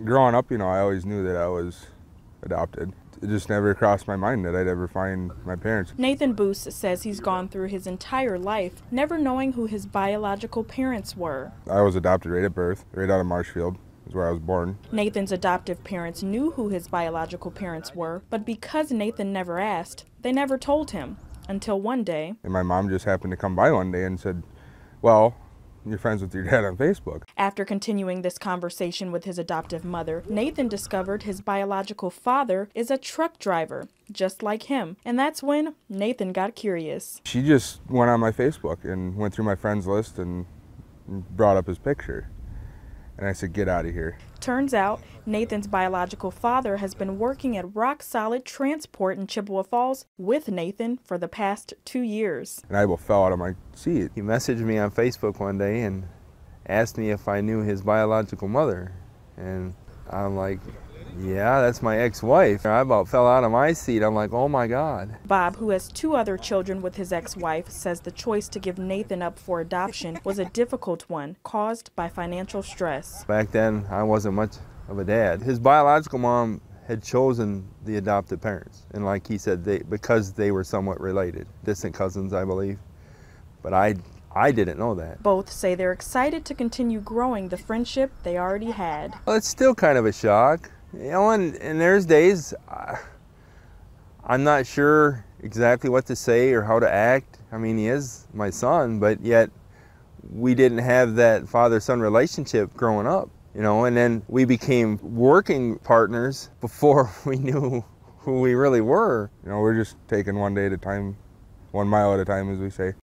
Growing up, I always knew that I was adopted. It just never crossed my mind that I'd ever find my parents. Nathan Boos says he's gone through his entire life never knowing who his biological parents were. I was adopted right at birth, right out of Marshfield, is where I was born. Nathan's adoptive parents knew who his biological parents were, but because Nathan never asked, they never told him, until one day. And my mom just happened to come by one day and said, well, you're friends with your dad on Facebook. After continuing this conversation with his adoptive mother, Nathan discovered his biological father is a truck driver, just like him. And that's when Nathan got curious. She just went on my Facebook and went through my friends list and brought up his picture. And I said, get out of here. Turns out, Nathan's biological father has been working at Rock Solid Transport in Chippewa Falls with Nathan for the past 2 years. And I fell out of my seat. He messaged me on Facebook one day and asked me if I knew his biological mother. And I'm like, yeah, that's my ex-wife. I about fell out of my seat. I'm like, oh my God. Bob, who has 2 other children with his ex-wife, says the choice to give Nathan up for adoption was a difficult one, caused by financial stress. Back then, I wasn't much of a dad. His biological mom had chosen the adopted parents. And like he said, because they were somewhat related. Distant cousins, I believe. But I didn't know that. Both say they're excited to continue growing the friendship they already had. Well, it's still kind of a shock. And there's days I'm not sure exactly what to say or how to act. I mean, he is my son, but yet we didn't have that father-son relationship growing up, and then we became working partners before we knew who we really were. We're just taking one day at a time, 1 mile at a time, as we say.